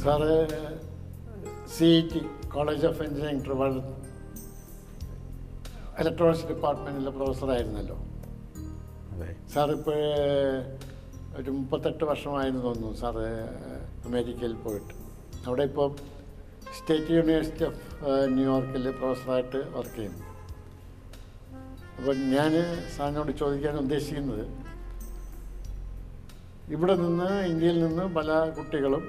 Sir CET college of engineering Trivandrum electronics ഡിപ്പാർട്ട്മെൻറ്റിലെ പ്രൊഫസറായിരുന്നല്ലോ. സാറിപ്പോൾ ഒരു 38 വർഷമായെന്ന് തോന്നുന്നു സാറ് അമേരിക്കയിൽ പോയിട്ട്. അവിടെ ഇപ്പോൾ സ്റ്റേറ്റ് യൂണിവേഴ്സിറ്റി ഓഫ് ന്യൂയോർക്കിൽ പ്രൊഫസറായിട്ട് വർക്ക് ചെയ്യുന്നു. അപ്പോൾ ഞാൻ സാറിനോട് ചോദിക്കാൻ ഉദ്ദേശിക്കുന്നത്, ഇവിടെ നിന്ന് ഇന്ത്യയിൽ നിന്ന് പല കുട്ടികളും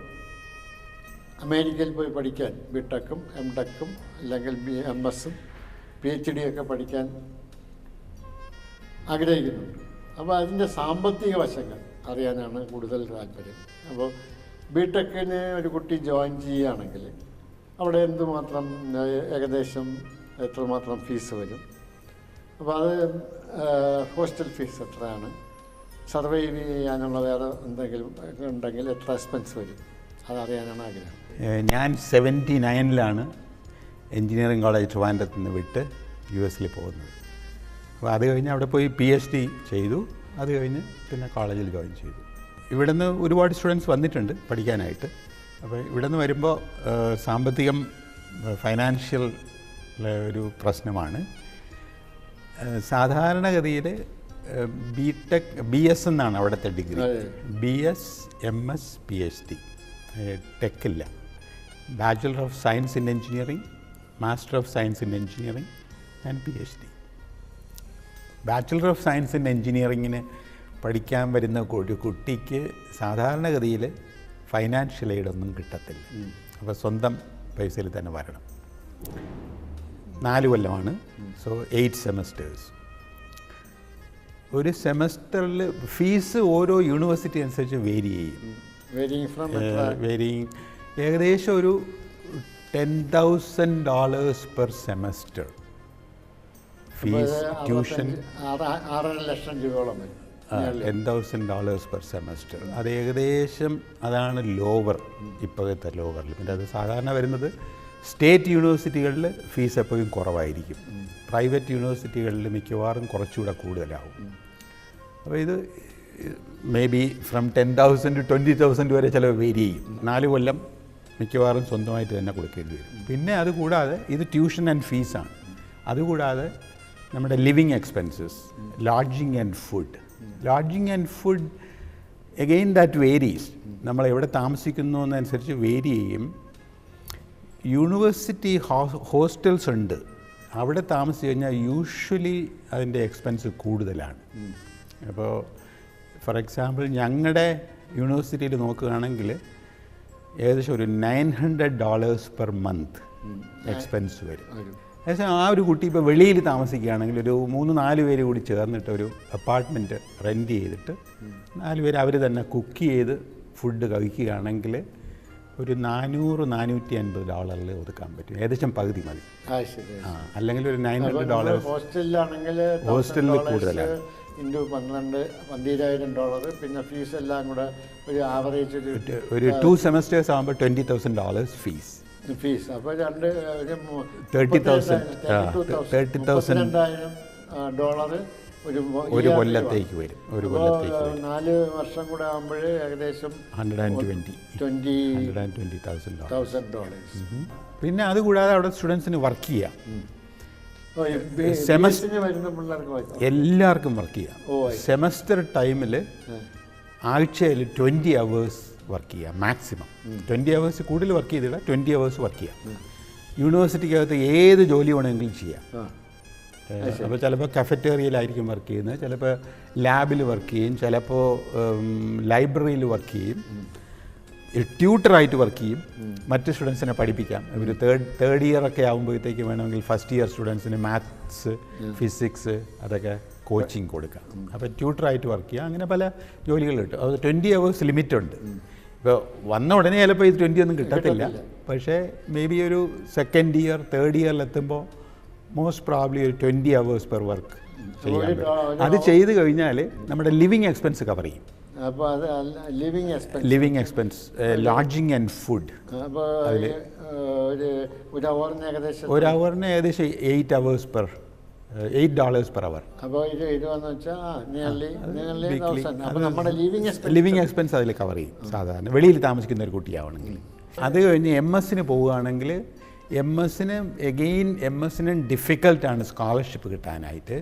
അമേരിക്കയിൽ പോയി പഠിക്കാൻ ബിടെക്കും എംടെക്കും അല്ലെങ്കിൽ MS-ഉം PhD ഒക്കെ പഠിക്കാൻ ആഗ്രഹിക്കുന്നുണ്ട്. അപ്പോൾ അതിൻ്റെ സാമ്പത്തിക വശങ്ങൾ അറിയാനാണ് കൂടുതൽ താല്പര്യം. അപ്പോൾ ബിടെക്കിന് ഒരു കുട്ടി ജോയിൻ ചെയ്യുകയാണെങ്കിൽ അവിടെ എന്തുമാത്രം ഏകദേശം എത്രമാത്രം ഫീസ് വരും, അപ്പോൾ അത് ഹോസ്റ്റൽ ഫീസ് എത്രയാണ്, സർവൈവ് ചെയ്യാനുള്ള വേറെ എന്തെങ്കിലും ഉണ്ടെങ്കിൽ എത്ര എക്സ്പെൻസ് വരും, അതറിയാനാണ് ആഗ്രഹം. ഞാൻ 79-ലാണ് എൻജിനീയറിംഗ് കോളേജ് ട്രിവാൻഡ്രത്ത് നിന്ന് വിട്ട് US പോകുന്നത്. അപ്പോൾ അത് കഴിഞ്ഞ് അവിടെ പോയി PhD ചെയ്തു. അത് കഴിഞ്ഞ് പിന്നെ കോളേജിൽ ജോയിൻ ചെയ്തു. ഇവിടെ നിന്ന് ഒരുപാട് സ്റ്റുഡൻസ് വന്നിട്ടുണ്ട് പഠിക്കാനായിട്ട്. അപ്പോൾ ഇവിടെ നിന്ന് വരുമ്പോൾ സാമ്പത്തികം, ഫൈനാൻഷ്യൽ ഒരു പ്രശ്നമാണ്. സാധാരണഗതിയിൽ BS എന്നാണ് അവിടുത്തെ ഡിഗ്രി. BS, MS, PhD. ടെക്കില്ല. Bachelor of science in engineering, master of science in engineering and PhD. Bachelor of science in എഞ്ചിനീയറിങ്ങിന് പഠിക്കാൻ വരുന്ന ഒരു കുട്ടിക്ക് സാധാരണഗതിയിൽ ഫൈനാൻഷ്യൽ എയ്ഡൊന്നും കിട്ടത്തില്ല. അപ്പോൾ സ്വന്തം പൈസയിൽ തന്നെ വരണം. 4 കൊല്ലമാണ്. So 8 semesters. ഒരു സെമസ്റ്ററിൽ ഫീസ് ഓരോ യൂണിവേഴ്സിറ്റി അനുസരിച്ച് വേരി ചെയ്യും. വേരിയിങ് ഏകദേശം ഒരു $10,000 പെർ സെമസ്റ്റർ ഫീസ്. ട്യൂഷൻ $6.5 ലക്ഷം രൂപയോളം വരും. $10,000 പെർ സെമസ്റ്റർ. അത് ഏകദേശം അതാണ് ലോവർ, ഇപ്പോഴത്തെ ലോവറിൽ. പിന്നെ അത് സാധാരണ വരുന്നത് സ്റ്റേറ്റ് യൂണിവേഴ്സിറ്റികളിൽ ഫീസ് എപ്പോഴും കുറവായിരിക്കും. പ്രൈവറ്റ് യൂണിവേഴ്സിറ്റികളിൽ മിക്കവാറും കുറച്ചുകൂടെ കൂടുതലാവും. അപ്പോൾ ഇത് മേ ബി ഫ്രം 10,000 to 20,000 വരെ ചിലവ് വേരി ചെയ്യും. 4 കൊല്ലം മിക്കവാറും സ്വന്തമായിട്ട് തന്നെ കൊടുക്കേണ്ടി വരും. പിന്നെ അതുകൂടാതെ ഇത് ട്യൂഷൻ ആൻഡ് ഫീസാണ്. അതുകൂടാതെ നമ്മുടെ living expenses, lodging and food. Lodging and food again that varies. നമ്മൾ എവിടെ താമസിക്കുന്നു എന്നനുസരിച്ച് വേരി ചെയ്യും. യൂണിവേഴ്സിറ്റി ഹോസ്റ്റൽസ് ഉണ്ട്. അവിടെ താമസിച്ച് കഴിഞ്ഞാൽ യൂഷ്വലി അതിൻ്റെ എക്സ്പെൻസ് കൂടുതലാണ്. അപ്പോൾ ഫോർ എക്സാമ്പിൾ ഞങ്ങളുടെ യൂണിവേഴ്സിറ്റിയിൽ നോക്കുകയാണെങ്കിൽ ഏകദേശം ഒരു $900 പെർ മന്ത് എക്സ്പെൻസ് വരും. ഏകദേശം ആ ഒരു കുട്ടി ഇപ്പോൾ വെളിയിൽ താമസിക്കുകയാണെങ്കിൽ ഒരു 3-4 പേര് കൂടി ചേർന്നിട്ട് ഒരു അപ്പാർട്ട്മെൻറ്റ് റെൻറ്റ് ചെയ്തിട്ട് 4 പേര് അവർ തന്നെ കുക്ക് ചെയ്ത് ഫുഡ് കഴിക്കുകയാണെങ്കിൽ ഒരു $400-450 ഒതുക്കാൻ പറ്റും. ഏകദേശം പകുതി മതി. അല്ലെങ്കിൽ ഒരു $900 ഹോസ്റ്റലിൽ കൂടുതലാണ്. $12,000 പിന്നെ ഫീസ് എല്ലാം കൂടെ ഒരു ആവറേജ് ഒരു 2 സെമസ്റ്റേഴ്സ് ആകുമ്പോൾ $20,000 ഫീസ്. അപ്പോൾ $30,000 ഒരു കൊല്ലത്തേക്ക് വരും. 4 വർഷം കൂടെ ആകുമ്പോൾ ഏകദേശം $120,000. പിന്നെ അതുകൂടാതെ അവിടെ സ്റ്റുഡൻസിന് വർക്ക് ചെയ്യാം. എല്ലാവർക്കും വർക്ക് ചെയ്യാം. സെമസ്റ്റർ ടൈമിൽ ആഴ്ചയിൽ 20 hours വർക്ക് ചെയ്യാം മാക്സിമം. 20 hours കൂടുതൽ വർക്ക് ചെയ്തില്ല, 20 hours വർക്ക് ചെയ്യാം. യൂണിവേഴ്സിറ്റിക്കകത്ത് ഏത് ജോലി വേണമെങ്കിലും ചെയ്യാം. അപ്പോൾ ചിലപ്പോൾ കഫറ്റേറിയയിലായിരിക്കും വർക്ക് ചെയ്യുന്നത്, ചിലപ്പോൾ ലാബിൽ വർക്ക് ചെയ്യും, ചിലപ്പോൾ ലൈബ്രറിയിൽ വർക്ക് ചെയ്യും, ട്യൂട്ടറായിട്ട് വർക്ക് ചെയ്യും. മറ്റ് സ്റ്റുഡൻസിനെ പഠിപ്പിക്കാം. ഒരു തേർഡ് ഇയർ ഒക്കെ ആകുമ്പോഴത്തേക്ക് വേണമെങ്കിൽ ഫസ്റ്റ് ഇയർ സ്റ്റുഡൻസിന് മാത്സ്, ഫിസിക്സ് അതൊക്കെ കോച്ചിങ് കൊടുക്കാം. അപ്പോൾ ട്യൂട്ടറായിട്ട് വർക്ക് ചെയ്യാം. അങ്ങനെ പല ജോലികൾ കിട്ടും. അത് 20 hours ലിമിറ്റ് ഉണ്ട്. ഇപ്പോൾ വന്ന ഉടനെ ചിലപ്പോൾ ഇത് 20 ഒന്നും കിട്ടത്തില്ല. പക്ഷേ മേ ബി ഒരു സെക്കൻഡ് ഇയർ, തേർഡ് ഇയറിലെത്തുമ്പോൾ മോസ്റ്റ് പ്രോബ്ലി ഒരു 20 hours പെർ വർക്ക് ചെയ്യാൻ പറ്റും. അത് ചെയ്ത് കഴിഞ്ഞാൽ നമ്മുടെ ലിവിങ് എക്സ്പെൻസ് കവർ ചെയ്യും. Living expense, lodging and food. ഒരു അവറിന് ഏകദേശം $8 per hour. ലിവിങ് എക്സ്പെൻസ് അതിൽ കവർ ചെയ്യും. സാധാരണ വെളിയിൽ താമസിക്കുന്ന ഒരു കുട്ടിയാവണമെങ്കിൽ അത് കഴിഞ്ഞ് MS പോവുകയാണെങ്കിൽ എം എസിനും ഡിഫിക്കൽട്ടാണ് സ്കോളർഷിപ്പ് കിട്ടാനായിട്ട്.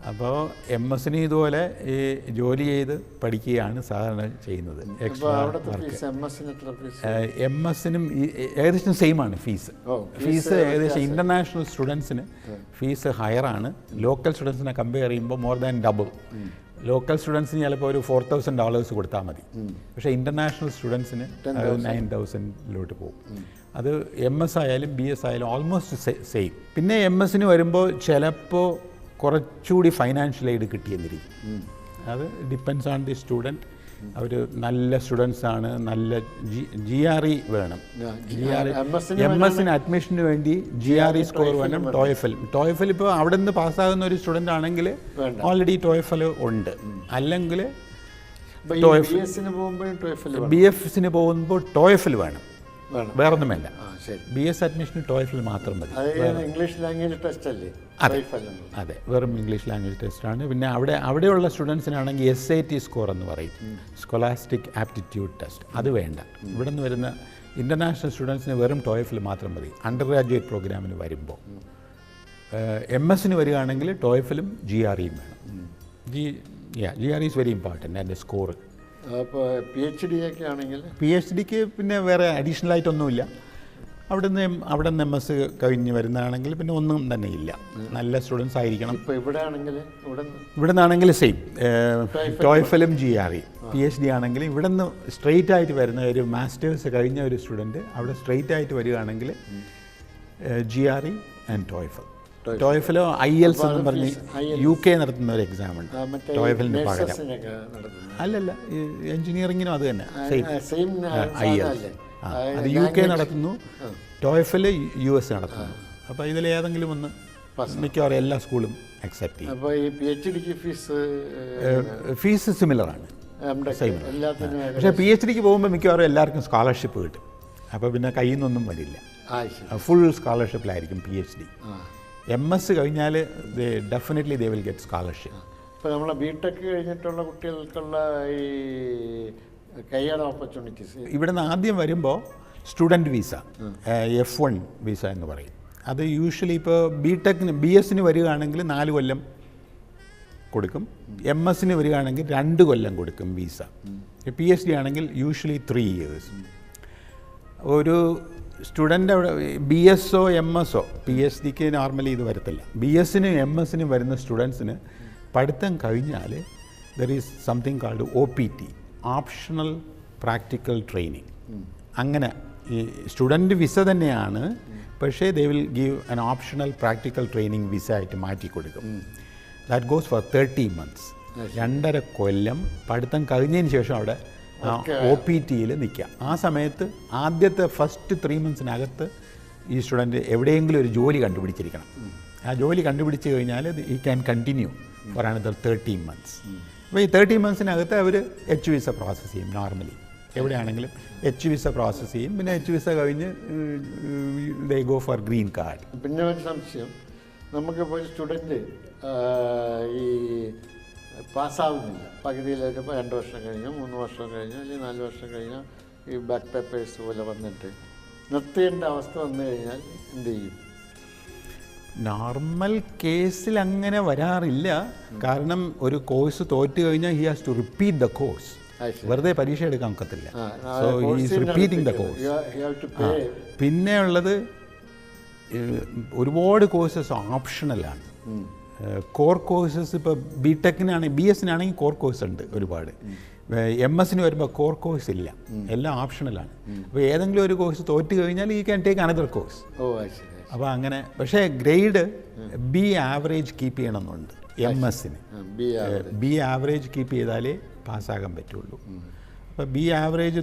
അപ്പോൾ MS ഇതുപോലെ ഈ ജോലി ചെയ്ത് പഠിക്കുകയാണ് സാധാരണ ചെയ്യുന്നത്. എക്സ്ട്രാ വർക്ക് MS ഏകദേശം സെയിം ആണ് ഫീസ് ഏകദേശം. ഇൻ്റർനാഷണൽ സ്റ്റുഡൻസിന് ഫീസ് ഹയറാണ്. ലോക്കൽ സ്റ്റുഡൻസിനെ കമ്പയർ ചെയ്യുമ്പോൾ മോർ ദാൻ ഡബിൾ. ലോക്കൽ സ്റ്റുഡൻസിന് ചിലപ്പോൾ ഒരു $4,000 കൊടുത്താൽ മതി. പക്ഷേ ഇൻ്റർനാഷണൽ സ്റ്റുഡൻസിന് 9,000 പോകും. അത് MS ആയാലും BS ആയാലും ഓൾമോസ്റ്റ് സെയിം. പിന്നെ MS വരുമ്പോൾ ചിലപ്പോൾ കുറച്ചുകൂടി ഫൈനാൻഷ്യൽ എയ്ഡ് കിട്ടിയെന്നിരിക്കും. അത് ഡിപ്പെൻസ് ഓൺ ദി സ്റ്റുഡൻറ്റ്. അവർ നല്ല സ്റ്റുഡൻസാണ്, നല്ല GRE വേണം. MS അഡ്മിഷന് വേണ്ടി GRE സ്കോർ വേണം. ടോയ്ഫൽ ഇപ്പോൾ അവിടെ നിന്ന് പാസ്സാകുന്ന ഒരു സ്റ്റുഡൻ്റ് ആണെങ്കിൽ ഓൾറെഡി ടോയ്ഫൽ ഉണ്ട്. അല്ലെങ്കിൽ BFസിന് പോകുമ്പോൾ ടോയ്ഫൽ വേണം, വേറൊന്നുമല്ല. BS അഡ്മിഷന് ടോയ്ഫൽ മാത്രം മതി. ഇംഗ്ലീഷ് ലാംഗ്വേജ് ടെസ്റ്റ് അല്ലേ? അതെ, വെറും ഇംഗ്ലീഷ് ലാംഗ്വേജ് ടെസ്റ്റാണ്. പിന്നെ അവിടെയുള്ള സ്റ്റുഡൻസിനാണെങ്കിൽ SAT സ്കോർ എന്ന് പറയും, സ്കോളാസ്റ്റിക് ആപ്റ്റിറ്റ്യൂഡ് ടെസ്റ്റ്. അത് വേണ്ട. ഇവിടെ നിന്ന് വരുന്ന ഇൻ്റർനാഷണൽ സ്റ്റുഡൻസിന് വെറും ടോയ്ഫൽ മാത്രം മതി അണ്ടർ ഗ്രാജുവേറ്റ് പ്രോഗ്രാമിന് വരുമ്പോൾ. MS വരികയാണെങ്കിൽ ടോയ്ഫലും GREയും വേണം. GRE is very important. അതിൻ്റെ സ്കോർ. അപ്പോൾ PhD ഒക്കെ ആണെങ്കിൽ PhDക്ക് പിന്നെ വേറെ അഡീഷണൽ ആയിട്ടൊന്നുമില്ല. അവിടെ നിന്ന് MS കഴിഞ്ഞ് വരുന്നതാണെങ്കിൽ പിന്നെ ഒന്നും തന്നെ ഇല്ല. നല്ല സ്റ്റുഡൻസ് ആയിരിക്കണം. ഇപ്പോൾ ഇവിടെ നിന്നാണെങ്കിൽ സെയിം ടോയ്ഫലും GRE. PhD ആണെങ്കിൽ ഇവിടെ നിന്ന് സ്ട്രെയിറ്റ് ആയിട്ട് വരുന്ന ഒരു മാസ്റ്റേഴ്സ് കഴിഞ്ഞ ഒരു സ്റ്റുഡൻറ്റ് അവിടെ സ്ട്രെയിറ്റ് ആയിട്ട് വരികയാണെങ്കിൽ GRE ആൻഡ് ടോയ്ഫൽ. ടോയ്ഫലോ IELTS എന്ന് പറഞ്ഞ് UK നടത്തുന്ന ഒരു എക്സാമുണ്ട്. ടോയ്ഫലിന് പകരം അല്ലല്ല, എൻജിനീയറിങ്ങിനും അത് തന്നെ സെയിം IELTS. അത് UK നടത്തുന്നു, ടോയ്ഫൽ US നടത്തുന്നു. അപ്പോൾ ഇതിലേതെങ്കിലും ഒന്ന് മിക്കവാറും എല്ലാ സ്കൂളും അക്സെപ്റ്റ് ചെയ്യും. അപ്പോൾ ഈ PhDക്ക് ഫീസ് സിമിലറാണ്, സെയിം. പക്ഷേ PhDക്ക് പോകുമ്പോൾ മിക്കവാറും എല്ലാവർക്കും സ്കോളർഷിപ്പ് കിട്ടും. അപ്പോൾ പിന്നെ കയ്യിൽ നിന്നൊന്നും വരില്ല, ഫുൾ സ്കോളർഷിപ്പിലായിരിക്കും PhD. MS കഴിഞ്ഞാൽ definitely they will get scholarship. ഇപ്പോൾ നമ്മളെ BTech കഴിഞ്ഞിട്ടുള്ള കുട്ടികൾക്കുള്ള ഈ കരിയർ ഓപ്പർച്യൂണിറ്റീസ് ഇവിടെ നിന്ന് ആദ്യം വരുമ്പോൾ സ്റ്റുഡൻറ്റ് വിസ, F1 വിസ എന്ന് പറയും. അത് യൂഷ്വലി ഇപ്പോൾ BSന് വരികയാണെങ്കിൽ 4 കൊല്ലം കൊടുക്കും. MS വരികയാണെങ്കിൽ 2 കൊല്ലം കൊടുക്കും വിസ. PhD ആണെങ്കിൽ യൂഷ്വലി 3 years. ഒരു സ്റ്റുഡൻ്റ് അവിടെ BSO MSO, PhDക്ക് നോർമലി ഇത് വരത്തില്ല. BSനും MSനും വരുന്ന സ്റ്റുഡൻസിന് പഠിത്തം കഴിഞ്ഞാൽ there is something called OPT, optional practical training. അങ്ങനെ ഈ സ്റ്റുഡൻറ്റ് വിസ തന്നെയാണ്, പക്ഷേ they will give an optional practical training visa ആയിട്ട് മാറ്റി കൊടുക്കും. That goes for 30 months. 2.5 കൊല്ലം പഠിത്തം കഴിഞ്ഞതിന് ശേഷം അവിടെ OPTയിൽ നിൽക്കുക. ആ സമയത്ത് ആദ്യത്തെ ഫസ്റ്റ് 3 monthsനകത്ത് ഈ സ്റ്റുഡൻറ്റ് എവിടെയെങ്കിലും ഒരു ജോലി കണ്ടുപിടിച്ചിരിക്കണം. ആ ജോലി കണ്ടുപിടിച്ച് കഴിഞ്ഞാൽ ഈ can continue for another 30 months. അപ്പോൾ ഈ 30 monthsനകത്ത് അവർ H വിസ പ്രോസസ്സ് ചെയ്യും. നോർമലി എവിടെയാണെങ്കിലും H വിസ പ്രോസസ്സ് ചെയ്യും. പിന്നെ H വിസ കഴിഞ്ഞ് they go for green card. പിന്നെ ഒരു സംശയം, നമുക്കിപ്പോൾ ഒരു സ്റ്റുഡൻറ്റ് ഈ പാസ്സാവുന്നില്ല, പകുതിയിലേക്ക് 2 വർഷം കഴിഞ്ഞോ 3 വർഷം കഴിഞ്ഞോ അല്ലെങ്കിൽ 4 വർഷം കഴിഞ്ഞോ ഈ ബാക്ക് പേപ്പേഴ്സ് പോലെ വന്നിട്ട് നിർത്തേണ്ട അവസ്ഥ വന്നു കഴിഞ്ഞാൽ എന്ത് ചെയ്യും? നോർമൽ കേസിൽ അങ്ങനെ വരാറില്ല. കാരണം ഒരു കോഴ്സ് തോറ്റു കഴിഞ്ഞാൽ he has to repeat the course. വെറുതെ പരീക്ഷ എടുക്കാൻ ഒക്കത്തില്ല. So he is repeating the course. പിന്നെ ഉള്ളത് ഒരുപാട് കോഴ്സസ് ഓപ്ഷണലാണ്. കോർ കോഴ്സസ് ഇപ്പോൾ BSനാണെങ്കിൽ കോർ കോഴ്സ് ഉണ്ട് ഒരുപാട്. MS വരുമ്പോൾ കോർ കോഴ്സ് ഇല്ല, എല്ലാം ഓപ്ഷണലാണ്. അപ്പോൾ ഏതെങ്കിലും ഒരു കോഴ്സ് തോറ്റു കഴിഞ്ഞാൽ ഈ ക്യാൻ ടേക്ക് അനദർ കോഴ്സ്. അപ്പോൾ അങ്ങനെ. പക്ഷേ ഗ്രേഡ് B ആവറേജ് കീപ്പ് ചെയ്യണമെന്നുണ്ട് MS-ന്. B ആവറേജ് കീപ്പ് ചെയ്താലേ പാസ്സാകാൻ പറ്റുള്ളൂ. അപ്പോൾ B ആവറേജ്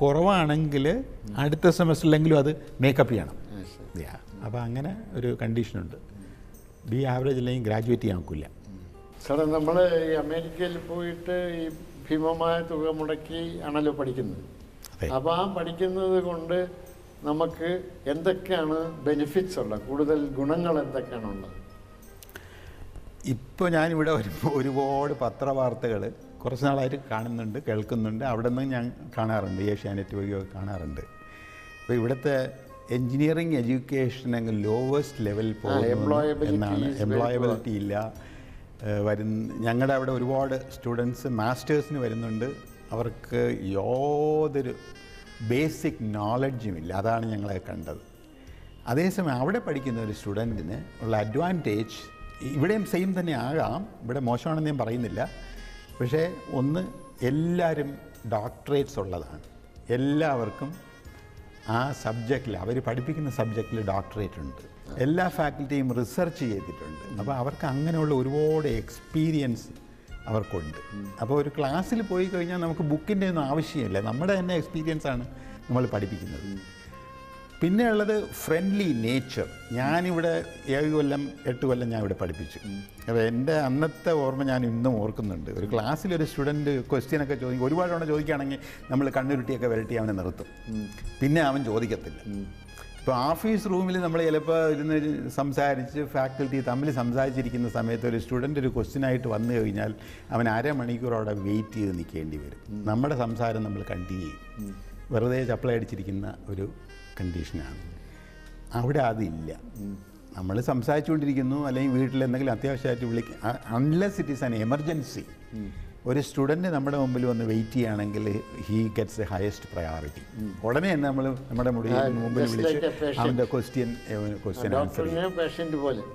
കുറവാണെങ്കിൽ അടുത്ത സെമസ്റ്ററിലെങ്കിലും അത് മേക്കപ്പ് ചെയ്യണം. അപ്പോൾ അങ്ങനെ ഒരു കണ്ടീഷനുണ്ട്. B ആവറേജ് അല്ലെങ്കിൽ ഗ്രാജുവേറ്റ് ചെയ്യാൻ ഒക്കില്ല. സാറേ, നമ്മൾ ഈ അമേരിക്കയിൽ പോയിട്ട് ഈ ഭീമമായ തുക മുടക്കി ആണല്ലോ പഠിക്കുന്നത്. അപ്പോൾ ആ പഠിക്കുന്നത് കൊണ്ട് നമുക്ക് എന്തൊക്കെയാണ് ബെനിഫിറ്റ്സ് ഉള്ളത്, കൂടുതൽ ഗുണങ്ങൾ എന്തൊക്കെയാണുള്ളത്? ഇപ്പോൾ ഞാനിവിടെ വരുമ്പോൾ ഒരുപാട് പത്രവാർത്തകൾ കുറച്ച് നാളായിട്ട് കാണുന്നുണ്ട്, കേൾക്കുന്നുണ്ട്. അവിടെ നിന്ന് ഞാൻ കാണാറുണ്ട്, ഏഷ്യാനെറ്റ് വഴിയൊക്കെ കാണാറുണ്ട്. അപ്പോൾ ഇവിടുത്തെ എൻജിനീയറിംഗ് എഡ്യൂക്കേഷൻ അങ്ങ് ലോവസ്റ്റ് ലെവൽ പോകുന്നു എന്നാണ്. എംപ്ലോയബിലിറ്റി ഇല്ല. ഞങ്ങളുടെ അവിടെ ഒരുപാട് സ്റ്റുഡൻസ് മാസ്റ്റേഴ്സിന് വരുന്നുണ്ട്, അവർക്ക് യാതൊരു ബേസിക് നോളജും ഇല്ല. അതാണ് ഞങ്ങളെ കണ്ടത്. അതേസമയം അവിടെ പഠിക്കുന്ന ഒരു സ്റ്റുഡൻറ്റിന് ഉള്ള അഡ്വാൻറ്റേജ് ഇവിടെയും സെയിം തന്നെ ആകാം, ഇവിടെ മോശമാണെന്ന് ഞാൻ പറയുന്നില്ല. പക്ഷേ ഒന്ന്, എല്ലാവരും ഡോക്ടറേറ്റ്സ് ഉള്ളതാണ്. എല്ലാവർക്കും ആ സബ്ജക്റ്റിൽ, അവർ പഠിപ്പിക്കുന്ന സബ്ജക്റ്റിൽ ഡോക്ടറേറ്റ് ഉണ്ട്. എല്ലാ ഫാക്കൽറ്റിയും റിസർച്ച് ചെയ്തിട്ടുണ്ട്. അപ്പോൾ അവർക്ക് അങ്ങനെയുള്ള ഒരുപാട് എക്സ്പീരിയൻസ് അവർക്കുണ്ട്. അപ്പോൾ ഒരു ക്ലാസ്സിൽ പോയി കഴിഞ്ഞാൽ നമുക്ക് ബുക്കിൻ്റെ ഒന്നും ആവശ്യമില്ല, നമ്മുടെ തന്നെ എക്സ്പീരിയൻസാണ് നമ്മൾ പഠിപ്പിക്കുന്നത്. പിന്നെ ഉള്ളത് ഫ്രണ്ട്ലി നേച്ചർ. ഞാനിവിടെ 7 കൊല്ലം 8 കൊല്ലം ഞാൻ ഇവിടെ പഠിപ്പിച്ചു. അപ്പോൾ എൻ്റെ അന്നത്തെ ഓർമ്മ ഞാൻ ഇന്നും ഓർക്കുന്നുണ്ട്. ഒരു ക്ലാസ്സിലൊരു സ്റ്റുഡൻറ്റ് ക്വസ്റ്റ്യനൊക്കെ ചോദിക്കും, ഒരുപാട് തവണ ചോദിക്കുകയാണെങ്കിൽ നമ്മൾ കണ്ണുരുട്ടിയൊക്കെ വരട്ടി അവനെ നിർത്തും, പിന്നെ അവൻ ചോദിക്കത്തില്ല. ഇപ്പോൾ ഓഫീസ് റൂമിൽ നമ്മൾ ചിലപ്പോൾ ഇരുന്ന് സംസാരിച്ച് ഫാക്കൽറ്റി തമ്മിൽ സംസാരിച്ചിരിക്കുന്ന സമയത്ത് ഒരു സ്റ്റുഡൻ്റ് ഒരു ക്വസ്റ്റ്യനായിട്ട് വന്നു കഴിഞ്ഞാൽ അവൻ അരമണിക്കൂർ അവിടെ വെയിറ്റ് ചെയ്ത് നിൽക്കേണ്ടി വരും. നമ്മുടെ സംസാരം നമ്മൾ കണ്ടിന്യൂ ചെയ്യും, വെറുതെ ചപ്പളയടിച്ചിരിക്കുന്ന ഒരു കണ്ടീഷനാണ്. അവിടെ അതില്ല. നമ്മൾ സംസാരിച്ചുകൊണ്ടിരിക്കുന്നു, അല്ലെങ്കിൽ വീട്ടിൽ എന്തെങ്കിലും അത്യാവശ്യമായിട്ട് വിളിക്കും. Unless it is an emergency, ഒരു സ്റ്റുഡൻറ്റ് നമ്മുടെ മുമ്പിൽ വന്ന് വെയിറ്റ് ചെയ്യുകയാണെങ്കിൽ he gets A highest priority. ഉടനെ തന്നെ നമ്മൾ നമ്മുടെ മുമ്പിൽ വിളിച്ച് അവൻ്റെ ക്വസ്റ്റ്യൻ ആൻസർ ചെയ്യും.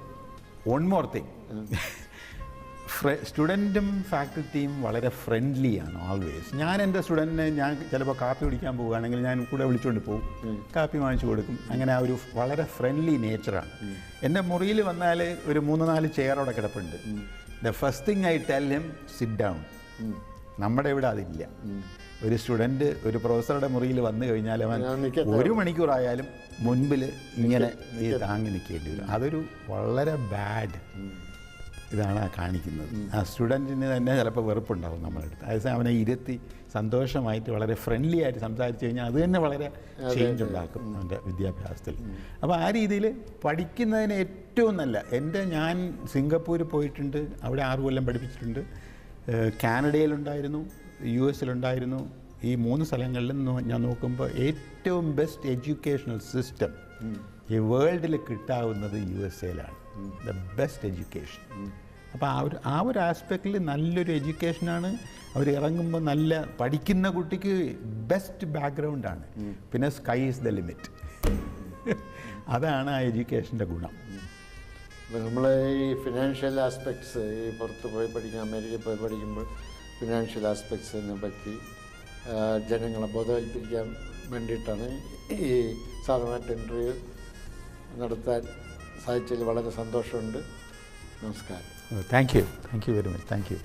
വൺ മോർ തിങ്, സ്റ്റുഡൻറ്റും ഫാക്കൽറ്റിയും വളരെ ഫ്രണ്ട്ലിയാണ് ഓൾവേസ്. ഞാൻ എൻ്റെ സ്റ്റുഡൻറ്റിനെ ഞാൻ ചിലപ്പോൾ കാപ്പി കുടിക്കാൻ പോവുകയാണെങ്കിൽ ഞാൻ കൂടെ വിളിച്ചുകൊണ്ട് പോകും, കാപ്പി വാങ്ങിച്ചു കൊടുക്കും. അങ്ങനെ ആ ഒരു വളരെ ഫ്രണ്ട്ലി നേച്ചറാണ്. എൻ്റെ മുറിയിൽ വന്നാൽ ഒരു 3-4 ചെയറോടെ കിടപ്പുണ്ട്. The first thing I tell him sit down. നമ്മുടെ ഇവിടെ അതില്ല. ഒരു സ്റ്റുഡൻറ്റ് ഒരു പ്രൊഫസറുടെ മുറിയിൽ വന്നു കഴിഞ്ഞാൽ അവൻ 1 മണിക്കൂറായാലും മുൻപിൽ ഇങ്ങനെ താങ്ങി നിൽക്കേണ്ടി വരും. അതൊരു വളരെ ബാഡ് ഇതാണ് കാണിക്കുന്നത്. ആ സ്റ്റുഡൻറ്റിന് തന്നെ ചിലപ്പോൾ വെറുപ്പുണ്ടാവും നമ്മളെടുത്ത്. അതേസമയം അവനെ ഇരുത്തി സന്തോഷമായിട്ട് വളരെ ഫ്രണ്ട്ലി ആയിട്ട് സംസാരിച്ച് കഴിഞ്ഞാൽ അത് തന്നെ വളരെ ചേഞ്ച് ഉണ്ടാക്കും അവൻ്റെ വിദ്യാഭ്യാസത്തിൽ. അപ്പോൾ ആ രീതിയിൽ പഠിക്കുന്നതിന് ഏറ്റവും നല്ല ഞാൻ സിംഗപ്പൂർ പോയിട്ടുണ്ട്, അവിടെ 6 കൊല്ലം പഠിപ്പിച്ചിട്ടുണ്ട്. കാനഡയിലുണ്ടായിരുന്നു, US ഈ 3 സ്ഥലങ്ങളിലും ഞാൻ നോക്കുമ്പോൾ ഏറ്റവും ബെസ്റ്റ് എഡ്യൂക്കേഷണൽ സിസ്റ്റം ഈ വേൾഡിൽ കിട്ടാവുന്നത് USA-ലാണ്. The best education. അപ്പോൾ ആ ഒരു ആസ്പെക്റ്റിൽ നല്ലൊരു എഡ്യൂക്കേഷനാണ്. അവർ ഇറങ്ങുമ്പോൾ നല്ല പഠിക്കുന്ന കുട്ടിക്ക് ബെസ്റ്റ് ബാക്ക്ഗ്രൗണ്ടാണ്. പിന്നെ സ്കൈ ഈസ് ദ ലിമിറ്റ്. അതാണ് ആ എഡ്യൂക്കേഷൻ്റെ ഗുണം. നമ്മൾ ഈ ഫിനാൻഷ്യൽ ആസ്പെക്ട്സ്, ഈ പുറത്ത് പോയി പഠിക്കാൻ, അമേരിക്കയിൽ പോയി പഠിക്കുമ്പോൾ ഫിനാൻഷ്യൽ ആസ്പെക്ട്സിനെ പറ്റി ജനങ്ങളെ ബോധവൽപ്പിക്കാൻ വേണ്ടിയിട്ടാണ് ഈ സാധാരണ ഇൻ്റർവ്യൂ നടത്താൻ സാധിച്ചതിൽ വളരെ സന്തോഷമുണ്ട്. നമസ്കാരം. Thank you very much. Thank you.